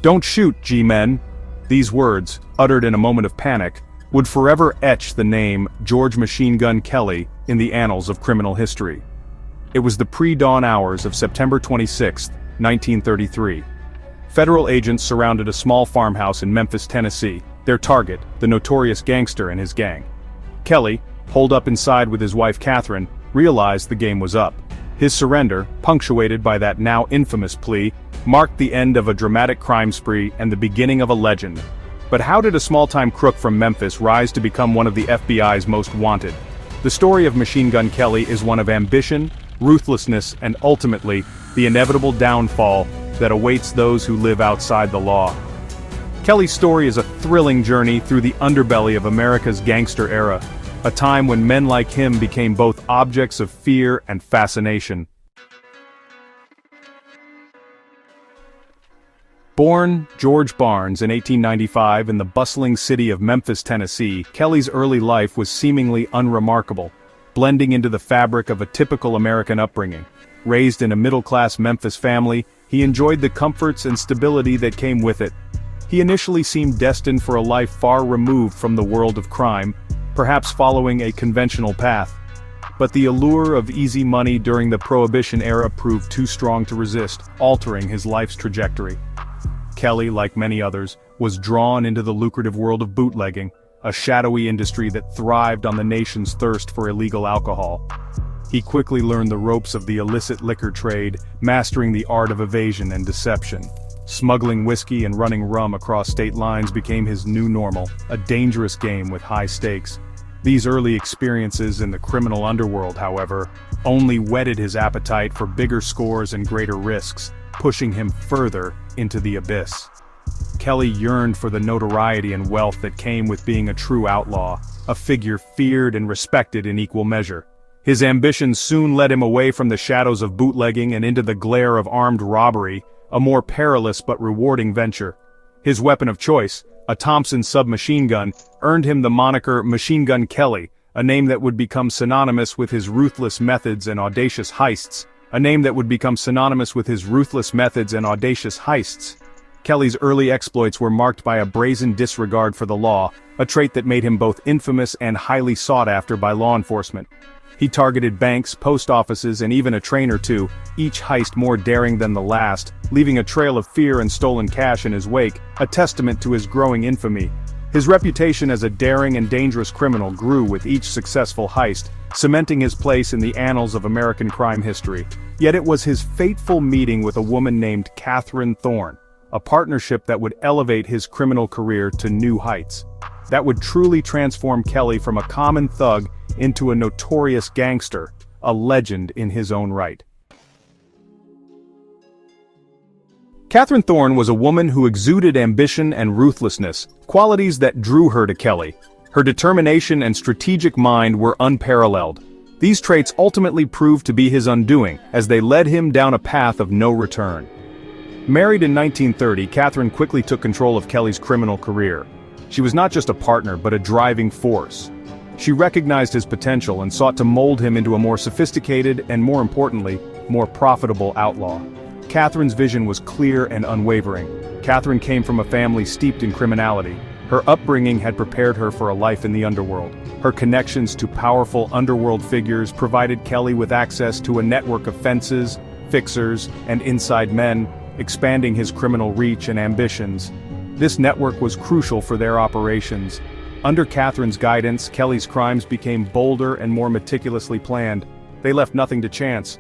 "Don't shoot, G-men." These words, uttered in a moment of panic, would forever etch the name George Machine Gun Kelly in the annals of criminal history. It was the pre-dawn hours of September 26, 1933. Federal agents surrounded a small farmhouse in Memphis, Tennessee, their target, the notorious Gangster and his gang. Kelly, holed up inside with his wife Catherine, realized the game was up. His surrender, punctuated by that now infamous plea, marked the end of a dramatic crime spree and the beginning of a legend. But how did a small-time crook from Memphis rise to become one of the FBI's most wanted? The story of Machine Gun Kelly is one of ambition, ruthlessness, and ultimately, the inevitable downfall that awaits those who live outside the law. Kelly's story is a thrilling journey through the underbelly of America's gangster era, a time when men like him became both objects of fear and fascination. Born George Barnes in 1895 in the bustling city of Memphis, Tennessee, Kelly's early life was seemingly unremarkable, blending into the fabric of a typical American upbringing. Raised in a middle-class Memphis family, he enjoyed the comforts and stability that came with it. He initially seemed destined for a life far removed from the world of crime, perhaps following a conventional path. But the allure of easy money during the Prohibition era proved too strong to resist, altering his life's trajectory. Kelly, like many others, was drawn into the lucrative world of bootlegging, a shadowy industry that thrived on the nation's thirst for illegal alcohol. He quickly learned the ropes of the illicit liquor trade, mastering the art of evasion and deception. Smuggling whiskey and running rum across state lines became his new normal, a dangerous game with high stakes. These early experiences in the criminal underworld, however, only whetted his appetite for bigger scores and greater risks, pushing him further into the abyss. Kelly yearned for the notoriety and wealth that came with being a true outlaw, a figure feared and respected in equal measure. His ambitions soon led him away from the shadows of bootlegging and into the glare of armed robbery, a more perilous but rewarding venture. His weapon of choice, a Thompson submachine gun, earned him the moniker Machine Gun Kelly, a name that would become synonymous with his ruthless methods and audacious heists. Kelly's early exploits were marked by a brazen disregard for the law, a trait that made him both infamous and highly sought after by law enforcement. He targeted banks, post offices, and even a train or two, each heist more daring than the last, leaving a trail of fear and stolen cash in his wake, a testament to his growing infamy. His reputation as a daring and dangerous criminal grew with each successful heist, cementing his place in the annals of American crime history. Yet it was his fateful meeting with a woman named Catherine Thorne, a partnership that would elevate his criminal career to new heights. That would truly transform Kelly from a common thug into a notorious gangster, a legend in his own right. Catherine Thorne was a woman who exuded ambition and ruthlessness, qualities that drew her to Kelly. Her determination and strategic mind were unparalleled. These traits ultimately proved to be his undoing, as they led him down a path of no return. Married in 1930, Catherine quickly took control of Kelly's criminal career. She was not just a partner, but a driving force. She recognized his potential and sought to mold him into a more sophisticated and, more importantly, more profitable outlaw. Catherine's vision was clear and unwavering. Catherine came from a family steeped in criminality. Her upbringing had prepared her for a life in the underworld. Her connections to powerful underworld figures provided Kelly with access to a network of fences, fixers, and inside men, expanding his criminal reach and ambitions. This network was crucial for their operations. Under Catherine's guidance, Kelly's crimes became bolder and more meticulously planned. They left nothing to chance.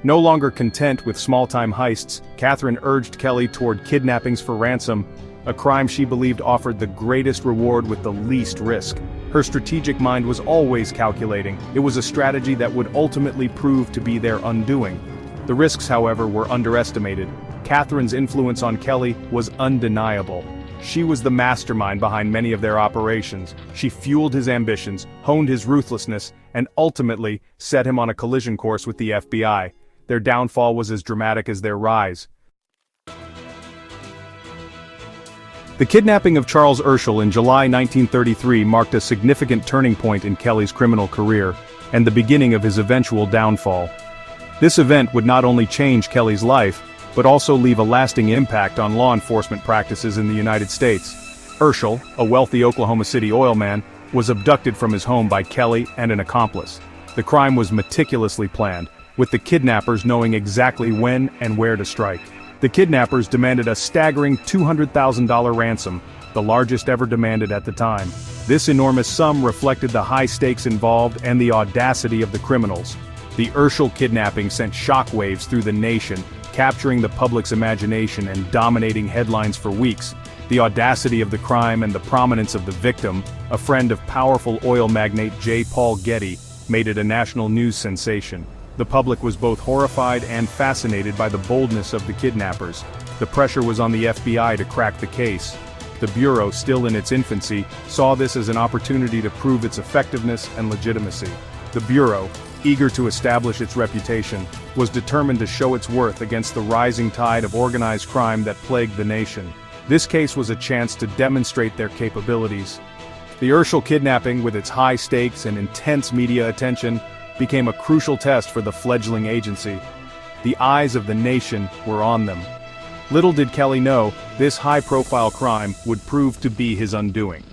No longer content with small-time heists, Catherine urged Kelly toward kidnappings for ransom, a crime she believed offered the greatest reward with the least risk. Her strategic mind was always calculating. It was a strategy that would ultimately prove to be their undoing. The risks, however, were underestimated. Catherine's influence on Kelly was undeniable. She was the mastermind behind many of their operations. She fueled his ambitions, honed his ruthlessness, and ultimately set him on a collision course with the FBI. Their downfall was as dramatic as their rise. The kidnapping of Charles Urschel in July 1933 marked a significant turning point in Kelly's criminal career, and the beginning of his eventual downfall. This event would not only change Kelly's life, but also leave a lasting impact on law enforcement practices in the United States. Urschel, a wealthy Oklahoma City oil man, was abducted from his home by Kelly and an accomplice. The crime was meticulously planned, with the kidnappers knowing exactly when and where to strike. The kidnappers demanded a staggering $200,000 ransom, the largest ever demanded at the time. This enormous sum reflected the high stakes involved and the audacity of the criminals. The Urschel kidnapping sent shockwaves through the nation, capturing the public's imagination and dominating headlines for weeks. The audacity of the crime and the prominence of the victim, a friend of powerful oil magnate J. Paul Getty, made it a national news sensation. The public was both horrified and fascinated by the boldness of the kidnappers. The pressure was on the FBI to crack the case. The Bureau, still in its infancy, saw this as an opportunity to prove its effectiveness and legitimacy. The Bureau, eager to establish its reputation, was determined to show its worth against the rising tide of organized crime that plagued the nation. This case was a chance to demonstrate their capabilities. The Urschel kidnapping, with its high stakes and intense media attention, became a crucial test for the fledgling agency. The eyes of the nation were on them. Little did Kelly know, this high-profile crime would prove to be his undoing.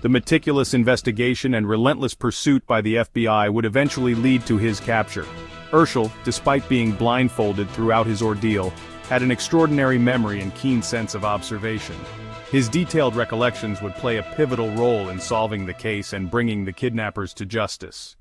The meticulous investigation and relentless pursuit by the FBI would eventually lead to his capture. Urschel, despite being blindfolded throughout his ordeal, had an extraordinary memory and keen sense of observation. His detailed recollections would play a pivotal role in solving the case and bringing the kidnappers to justice.